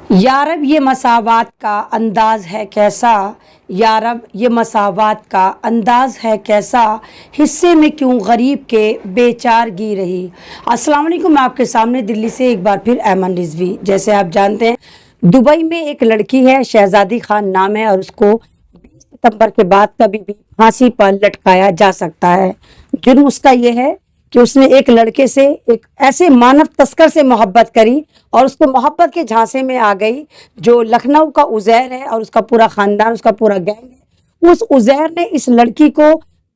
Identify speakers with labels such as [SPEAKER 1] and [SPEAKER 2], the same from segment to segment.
[SPEAKER 1] या रब ये मसावात का अंदाज़ है कैसा, या रब ये मसावात का अंदाज़ है कैसा, हिस्से में क्यों गरीब के बेचारगी रही। अस्सलाम वालेकुम, मैं आपके सामने दिल्ली से एक बार फिर ऐमन रिजवी। जैसे आप जानते हैं, दुबई में एक लड़की है, शहजादी खान नाम है, और उसको 20 सितंबर के बाद कभी भी फांसी पर लटकाया जा सकता है। जुर्म उसका ये है कि उसने एक लड़के से, एक ऐसे मानव तस्कर से मोहब्बत करी और उसको मोहब्बत के झांसे में आ गई, जो लखनऊ का उज़ैर है और उसका पूरा खानदान, उसका पूरा गैंग है। उस उज़ैर ने इस लड़की को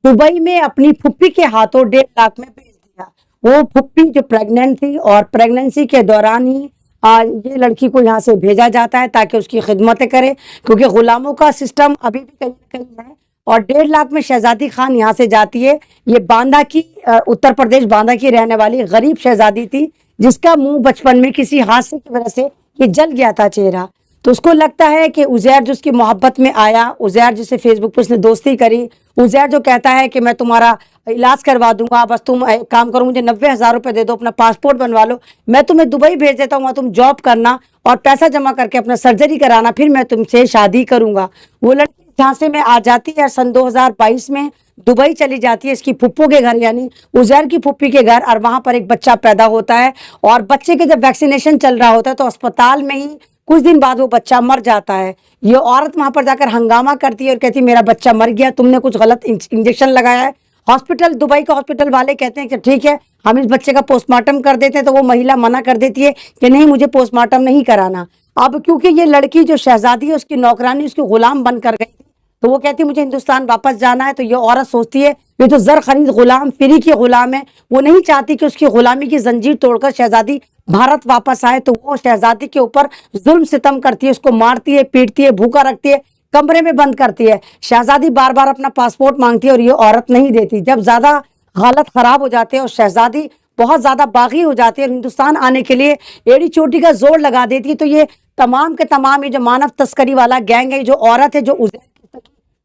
[SPEAKER 1] दुबई में अपनी फुप्पी के हाथों 1.5 लाख में बेच दिया। वो फुप्पी जो प्रेग्नेंट थी, और प्रेगनेंसी के दौरान ही ये लड़की को यहाँ से भेजा जाता है ताकि उसकी खिदमतें करे, क्योंकि गुलामों का सिस्टम अभी भी कहीं ना कहीं है। और 1.5 लाख में शहजादी खान यहाँ से जाती है। ये बांदा की, उत्तर प्रदेश बांदा की रहने वाली गरीब शहजादी थी, जिसका मुंह बचपन में किसी हादसे की वजह से ये जल गया था चेहरा। तो उसको लगता है कि उज़ैर जो उसकी मोहब्बत में आया, उज़ैर जिसे फेसबुक पर उसने दोस्ती करी, उज़ैर जो कहता है कि मैं तुम्हारा इलाज करवा दूंगा, बस तुम एक काम करो, मुझे 90,000 रुपये दे दो, अपना पासपोर्ट बनवा लो, मैं तुम्हें दुबई भेज देता हूँ, तुम जॉब करना और पैसा जमा करके अपना सर्जरी कराना, फिर मैं तुमसे शादी करूंगा। वो लड़की झांसे में आ जाती है। सन 2022 में दुबई चली जाती है इसकी फुप्पो के घर, यानी उज़ैर की फुप्पी के घर, और वहां पर एक बच्चा पैदा होता है। और बच्चे के जब वैक्सीनेशन चल रहा होता है तो अस्पताल में ही कुछ दिन बाद वो बच्चा मर जाता है। ये औरत वहां पर जाकर हंगामा करती है और कहती है मेरा बच्चा मर गया, तुमने कुछ गलत इंजेक्शन लगाया है। हॉस्पिटल, दुबई के हॉस्पिटल वाले कहते हैं कि ठीक है, हम इस बच्चे का पोस्टमार्टम कर देते हैं। तो वो महिला मना कर देती है कि नहीं, मुझे पोस्टमार्टम नहीं कराना। अब क्योंकि ये लड़की जो शहजादी है, उसकी नौकरानी उसकी गुलाम बन कर गई थी, तो वो कहती है मुझे हिंदुस्तान वापस जाना है। तो ये औरत सोचती है ये तो जर खरीद गुलाम, फ्री की गुलाम है, वो नहीं चाहती कि उसकी गुलामी की जंजीर तोड़कर शहजादी भारत वापस आए। तो वो शहजादी के ऊपर जुल्म सितम करती है, उसको मारती है, पीटती है, भूखा रखती है, कमरे में बंद करती है। शहजादी बार बार अपना पासपोर्ट मांगती है और ये औरत नहीं देती। जब ज्यादा हालत खराब हो जाते हैं और शहजादी बहुत ज्यादा बागी हो जाती है और हिंदुस्तान आने के लिए एड़ी चोटी का जोर लगा देती है, तो ये तमाम के तमाम ये जो मानव तस्करी वाला गैंग है, जो औरत है, जो उज़ैर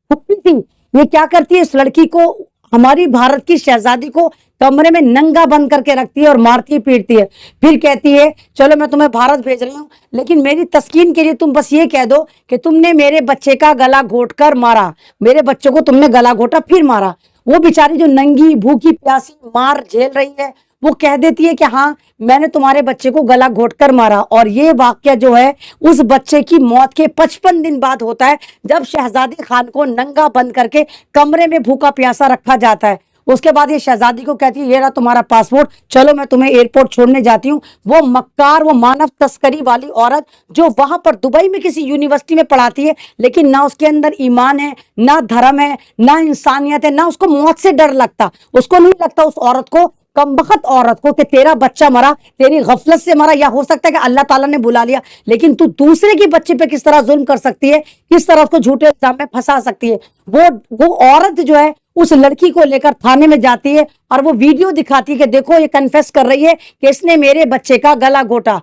[SPEAKER 1] फुप्पी थी, ये क्या करती है, इस लड़की को, हमारी भारत की शहजादी को कमरे में नंगा बंद करके रखती है और मारती पीटती है। फिर कहती है चलो मैं तुम्हें भारत भेज रही हूँ, लेकिन मेरी तस्कीन के लिए तुम बस ये कह दो कि तुमने मेरे बच्चे का गला घोट कर मारा, मेरे बच्चे को तुमने गला घोटा फिर मारा। वो बेचारी जो नंगी भूखी प्यासी मार झेल रही है, वो कह देती है कि हाँ, मैंने तुम्हारे बच्चे को गला घोट कर मारा। और ये वाक्य जो है उस बच्चे की मौत के 55 दिन बाद होता है, जब शहजादी खान को नंगा बंद करके कमरे में भूखा प्यासा रखा जाता है। उसके बाद ये शहजादी को कहती है ये रहा तुम्हारा पासपोर्ट, चलो मैं तुम्हें एयरपोर्ट छोड़ने जाती हूँ। वो मक्कार, वो मानव तस्करी वाली औरत जो वहां पर दुबई में किसी यूनिवर्सिटी में पढ़ाती है, लेकिन ना उसके अंदर ईमान है, ना धर्म है, ना इंसानियत है, ना उसको मौत से डर लगता। उसको नहीं लगता उस औरत को, कमबख्त औरत को, कि तेरा बच्चा मरा, तेरी गफलत से मरा, या हो सकता है कि अल्लाह ताला ने बुला लिया, लेकिन तू दूसरे के बच्चे पे किस तरह जुल्म कर सकती है, किस तरह उसको झूठे इल्जाम में फंसा सकती है। वो औरत जो है उस लड़की को लेकर थाने में जाती है और वो वीडियो दिखाती है कि देखो ये कन्फेस कर रही है कि इसने मेरे बच्चे का गला घोटा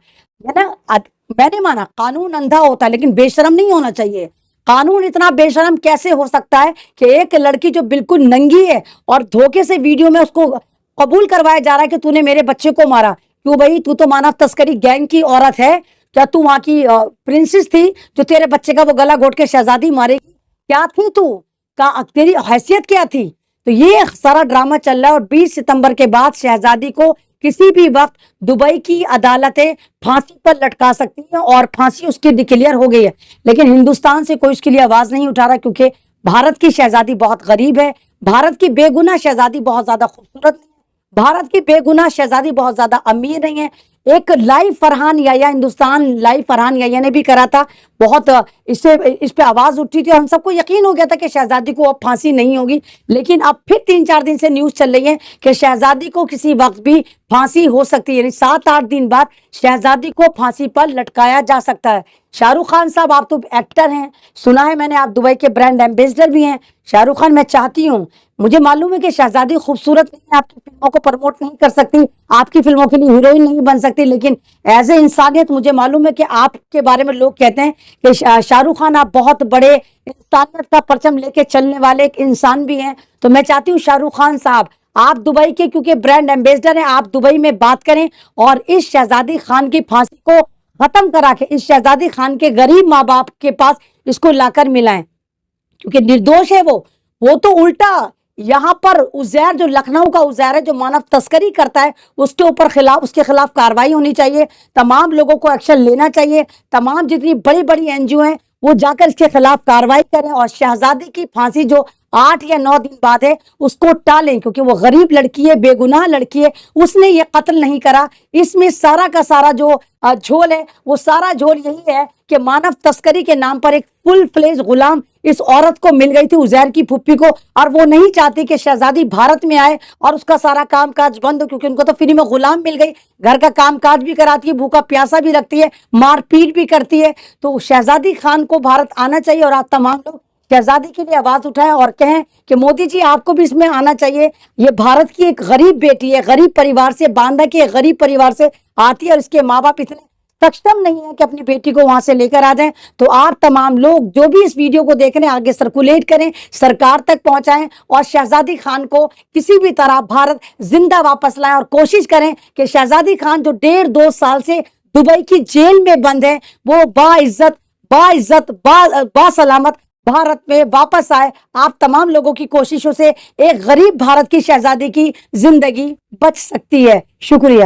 [SPEAKER 1] है ना। मैंने माना कानून अंधा होता है, लेकिन बेशरम नहीं होना चाहिए। कानून इतना बेशरम कैसे हो सकता है कि एक लड़की जो बिल्कुल नंगी है और धोखे से वीडियो में उसको कबूल करवाया जा रहा है कि तूने मेरे बच्चे को मारा। क्यों भाई, तू तो मानव तस्करी गैंग की औरत है, क्या तू वहां की प्रिंसेस थी जो तेरे बच्चे का वो गला घोट के शहजादी मारेगी? क्या थी तू, का तेरी हैसियत क्या थी? तो ये सारा ड्रामा चल रहा है। और 20 सितंबर के बाद शहजादी को किसी भी वक्त दुबई की अदालतें फांसी पर लटका सकती हैं, और फांसी उसकी डिक्लेयर हो गई है, लेकिन हिंदुस्तान से कोई उसके लिए आवाज नहीं उठा रहा, क्योंकि भारत की शहजादी बहुत गरीब है, भारत की बेगुनाह शहजादी बहुत ज्यादा खूबसूरत नहीं है, भारत की बेगुनाह शहजादी बहुत ज्यादा अमीर नहीं है। एक लाइव फरहान याया, हिंदुस्तान लाइव फरहान याया ने भी करा था, बहुत इस पे आवाज उठी थी, हम सबको यकीन हो गया था कि शहजादी को अब फांसी नहीं होगी। लेकिन अब फिर 3-4 दिन से न्यूज चल रही है कि शहजादी को किसी वक्त भी फांसी हो सकती है, यानी 7-8 दिन बाद शहजादी को फांसी पर लटकाया जा सकता है। शाहरुख खान साहब, आप तो एक्टर हैं, सुना है मैंने आप दुबई के ब्रांड एम्बेसडर भी हैं। शाहरुख खान, मैं चाहती हूँ, मुझे मालूम है कि शहजादी खूबसूरत नहीं है, आपकी फिल्मों को प्रमोट नहीं कर सकती, आपकी फिल्मों के लिए हीरोइन नहीं बन सकती, लेकिन एज ए इंसानियत मुझे मालूम है कि आपके बारे में लोग कहते हैं कि शाहरुख खान आप बहुत बड़े इंसानियत का परचम लेके चलने वाले एक इंसान भी हैं। तो मैं चाहती हूँ शाहरुख खान साहब, आप दुबई के क्योंकि ब्रांड एम्बेसडर हैं, आप दुबई में बात करें और इस शहजादी खान की फांसी को ختم کرا کے اس شہزادی خان کے غریب ماں باپ کے پاس اس کو لا کر ملائیں، کیونکہ نردوش ہے وہ تو الٹا یہاں پر عزیر جو لکھنؤ کا عزیر ہے جو مانو تسکری کرتا ہے اس کے خلاف کاروائی ہونی چاہیے، تمام لوگوں کو ایکشن لینا چاہیے، تمام جتنی بڑی بڑی این جی او ہیں وہ جا کر اس کے خلاف کاروائی کریں، اور شہزادی کی پھانسی جو 8 یا 9 دن بعد ہے اس کو ٹالیں، کیونکہ وہ غریب لڑکی ہے، بے گناہ لڑکی ہے، اس نے یہ قتل نہیں کرا۔ اس میں سارا کا سارا جو جھول ہے وہ سارا جھول یہی ہے کہ مانو تسکری کے نام پر ایک فل فلیج غلام اس عورت کو مل گئی تھی، عزیر کی پھپھی کو، اور وہ نہیں چاہتی کہ شہزادی بھارت میں آئے اور اس کا سارا کام کاج بند ہو، کیونکہ ان کو تو فری میں غلام مل گئی، گھر کا کام کاج بھی کراتی ہے، بھوکا پیاسا بھی رکھتی ہے، مار پیٹ بھی کرتی ہے۔ تو شہزادی خان کو بھارت آنا چاہیے، اور آپ تمام لوگ شہزادی کے لیے آواز اٹھائیں اور کہیں کہ مودی جی آپ کو بھی اس میں آنا چاہیے، یہ بھارت کی ایک غریب بیٹی ہے، غریب پریوار سے، باندہ کے غریب پریوار سے آتی ہے، اور اس کے ماں باپ اتنے سکشم نہیں ہے کہ اپنی بیٹی کو وہاں سے لے کر آ جائیں۔ تو آپ تمام لوگ جو بھی اس ویڈیو کو دیکھ رہے ہیں آگے سرکولیٹ کریں، سرکار تک پہنچائیں، اور شہزادی خان کو کسی بھی طرح بھارت زندہ واپس لائیں، اور کوشش کریں کہ شہزادی خان جو 1.5-2 سال سے دبئی کی جیل میں بند ہے وہ باعزت سلامت بھارت میں واپس آئے۔ آپ تمام لوگوں کی کوششوں سے ایک غریب بھارت کی شہزادی کی زندگی بچ سکتی ہے۔ شکریہ۔